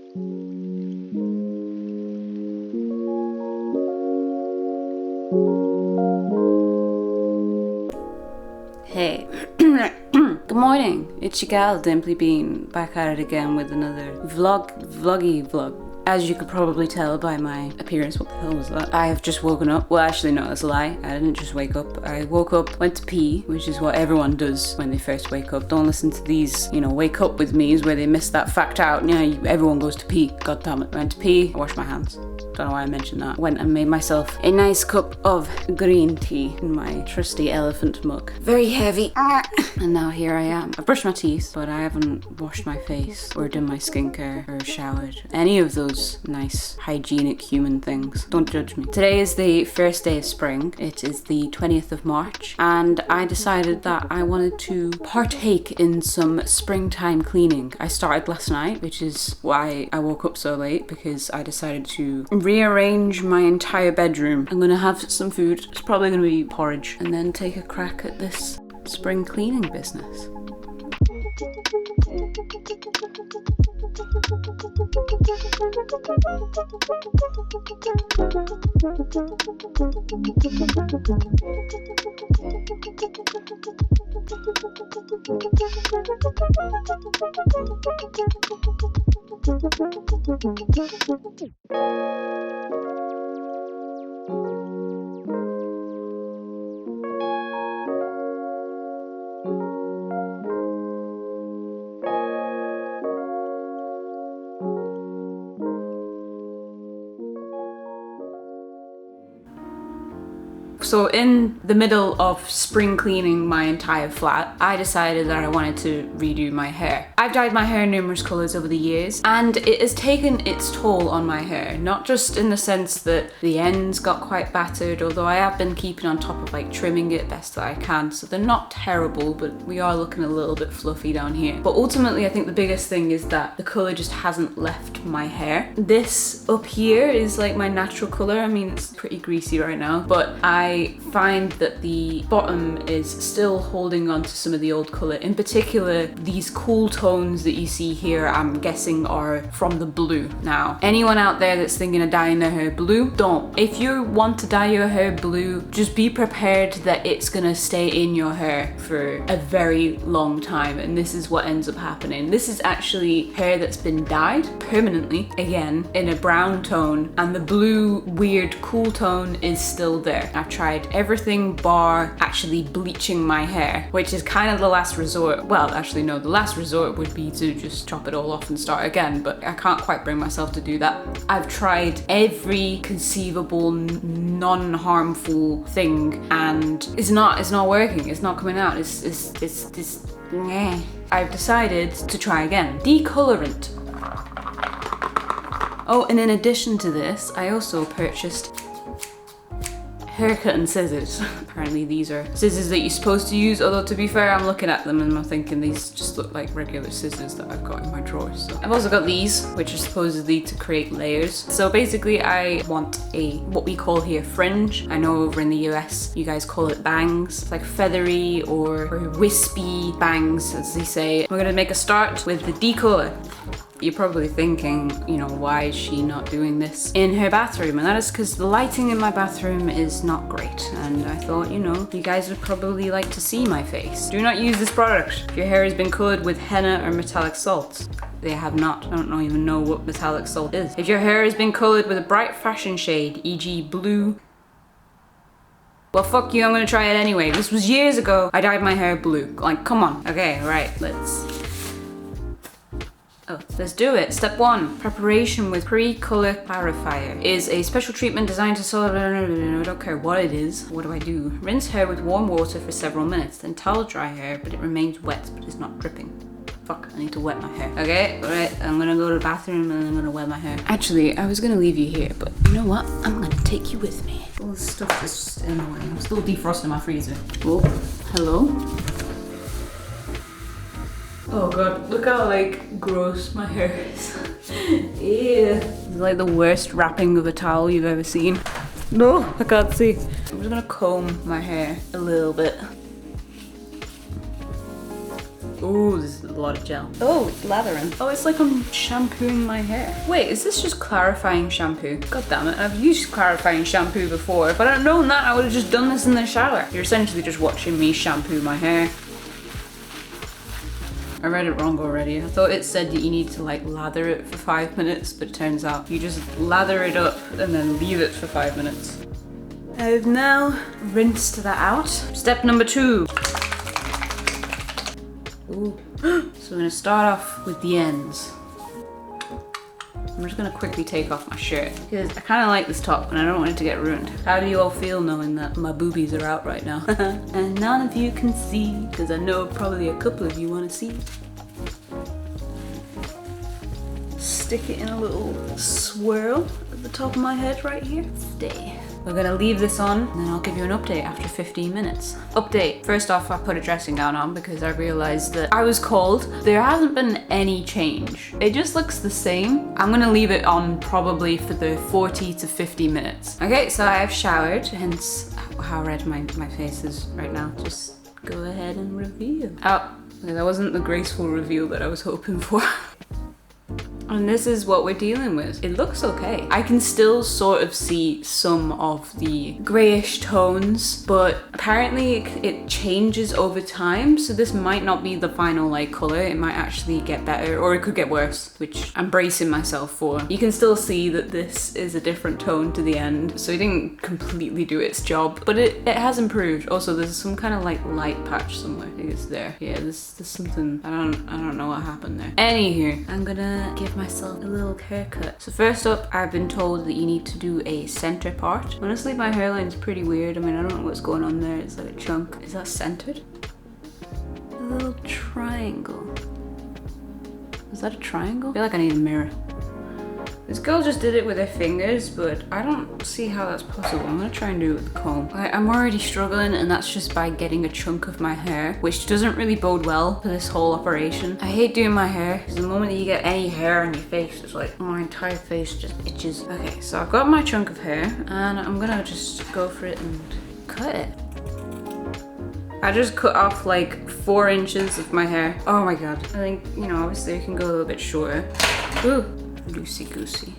Hey. Good morning. It's your gal, Dimply Bean, back at it again with another vlog. As you could probably tell by my appearance, what the hell was that? I have just woken up. Well, actually, no, that's a lie. I didn't just wake up. I woke up, went to pee, which is what everyone does when they first wake up. Don't listen to these, wake up with me's where they miss that fact out. Everyone goes to pee. God damn it. Went to pee, I washed my hands. Don't know why I mentioned that. Went and made myself a nice cup of green tea in my trusty elephant mug. Very heavy. And now here I am. I've brushed my teeth, but I haven't washed my face or done my skincare or showered. Any of those nice hygienic human things. Don't judge me. Today is the first day of spring. It is the 20th of March, and I decided that I wanted to partake in some springtime cleaning. I started last night, which is why I woke up so late, because I decided to rearrange my entire bedroom. I'm gonna have some food. It's probably gonna be porridge, and then take a crack at this spring cleaning business. So in the middle of spring cleaning my entire flat, I decided that I wanted to redo my hair. I've dyed my hair numerous colours over the years, and it has taken its toll on my hair. Not just in the sense that the ends got quite battered, although I have been keeping on top of trimming it best that I can, so they're not terrible, but we are looking a little bit fluffy down here. But ultimately I think the biggest thing is that the colour just hasn't left my hair. This up here is like my natural colour. I mean, it's pretty greasy right now, but I find that the bottom is still holding on to some of the old colour. In particular, these cool tones that you see here, I'm guessing are from the blue. Now, anyone out there that's thinking of dyeing their hair blue, don't. If you want to dye your hair blue, just be prepared that it's gonna stay in your hair for a very long time, and this is what ends up happening. This is actually hair that's been dyed permanently, again, in a brown tone, and the blue, weird, cool tone is still there. I've tried everything bar actually bleaching my hair, which is kind of the last resort. Well, actually no, the last resort would be to just chop it all off and start again, but I can't quite bring myself to do that. I've tried every conceivable non-harmful thing, and it's not working. It's not coming out. It's I've decided to try again. Decolorant. Oh, and in addition to this, I also purchased haircut and scissors. Apparently these are scissors that you're supposed to use, although to be fair, I'm looking at them and I'm thinking these just look like regular scissors that I've got in my drawers. So I've also got these, which are supposedly to create layers. So basically I want a, what we call here, fringe. I know over in the US, you guys call it bangs. It's like feathery or wispy bangs, as they say. We're gonna make a start with the decolor. You're probably thinking, why is she not doing this in her bathroom? And that is because the lighting in my bathroom is not great. And I thought, you guys would probably like to see my face. Do not use this product if your hair has been colored with henna or metallic salt. They have not. I don't even know what metallic salt is. If your hair has been colored with a bright fashion shade, e.g. blue, well, fuck you, I'm gonna try it anyway. This was years ago. I dyed my hair blue. Come on. Okay, right, let's do it. Step 1, preparation with pre-color clarifier is a special treatment designed to solve, I don't care what it is. What do I do? Rinse hair with warm water for several minutes, then towel dry hair, but it remains wet, but it's not dripping. Fuck, I need to wet my hair. Okay, alright, I'm gonna go to the bathroom and I'm gonna wet my hair. Actually, I was gonna leave you here, but you know what? I'm gonna take you with me. All this stuff is just in the way. I'm still defrosting my freezer. Oh, hello? Oh god, look how gross my hair is. Ew. It's like the worst wrapping of a towel you've ever seen. No, I can't see. I'm just gonna comb my hair a little bit. Oh, there's a lot of gel. Oh, it's lathering. Oh, it's like I'm shampooing my hair. Wait, is this just clarifying shampoo? God damn it, I've used clarifying shampoo before. If I don't know that, I would have just done this in the shower. You're essentially just watching me shampoo my hair. I read it wrong already. I thought it said that you need to like lather it for 5 minutes, but it turns out you just lather it up and then leave it for 5 minutes. I've now rinsed that out. Step number 2. Ooh. So we're gonna start off with the ends. I'm just gonna quickly take off my shirt because I kind of like this top and I don't want it to get ruined. How do you all feel knowing that my boobies are out right now? And none of you can see because I know probably a couple of you want to see. Stick it in a little swirl at the top of my head right here. Stay. We're gonna leave this on and then I'll give you an update after 15 minutes. Update. First off, I put a dressing gown on because I realized that I was cold. There hasn't been any change. It just looks the same. I'm gonna leave it on probably for the 40 to 50 minutes. Okay, so I've showered, hence how red my face is right now. Just go ahead and reveal. Oh, that wasn't the graceful reveal that I was hoping for. And this is what we're dealing with. It looks okay. I can still sort of see some of the grayish tones, but apparently it changes over time. So this might not be the final like color. It might actually get better or it could get worse, which I'm bracing myself for. You can still see that this is a different tone to the end. So it didn't completely do its job, but it has improved. Also, there's some kind of like light patch somewhere. I think it's there. Yeah, there's something, I don't know what happened there. Anywho, I'm gonna give myself a little haircut. So first up, I've been told that you need to do a center part. Honestly, my hairline's pretty weird. I mean, I don't know what's going on there. It's like a chunk. Is that centered? A little triangle. Is that a triangle? I feel like I need a mirror. This girl just did it with her fingers, but I don't see how that's possible. I'm gonna try and do it with the comb. I'm already struggling, and that's just by getting a chunk of my hair, which doesn't really bode well for this whole operation. I hate doing my hair, because the moment that you get any hair on your face, it's like my entire face just itches. Okay, so I've got my chunk of hair, and I'm gonna just go for it and cut it. I just cut off like 4 inches of my hair. Oh my god. I think, you know, obviously I can go a little bit shorter. Ooh. Loosey goosey.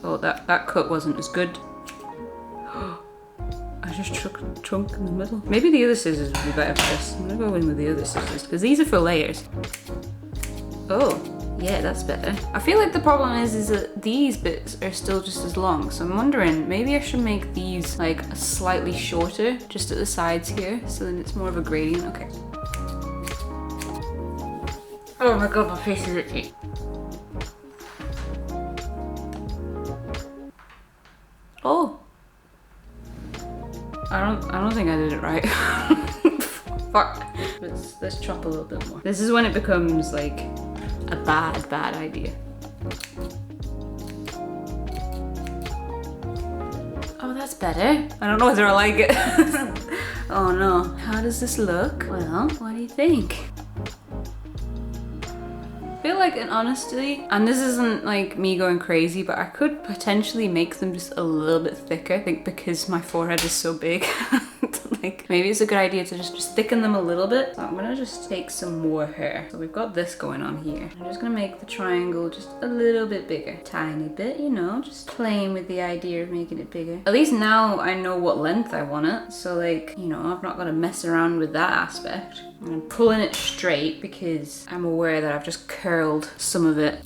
Oh, that cut wasn't as good. I just took a chunk in the middle. Maybe the other scissors would be better for this. I'm gonna go in with the other scissors because these are for layers. Oh, yeah, that's better. I feel like the problem is that these bits are still just as long. So I'm wondering, maybe I should make these like slightly shorter just at the sides here. So then it's more of a gradient. Okay. Oh my god, my face is itchy. Oh, I don't think I did it right. Fuck. Let's chop a little bit more. This is when it becomes like a bad idea. Oh, that's better. I don't know whether I like it. Oh no. How does this look? Well, what do you think? I feel like, in honesty, and this isn't like me going crazy, but I could potentially make them just a little bit thicker. I think because my forehead is so big. Like, maybe it's a good idea to just thicken them a little bit. So I'm gonna just take some more hair. So we've got this going on here. I'm just gonna make the triangle just a little bit bigger. Tiny bit, you know, just playing with the idea of making it bigger. At least now I know what length I want it. So like, you know, I've not gotta mess around with that aspect. I'm pulling it straight because I'm aware that I've just curled some of it.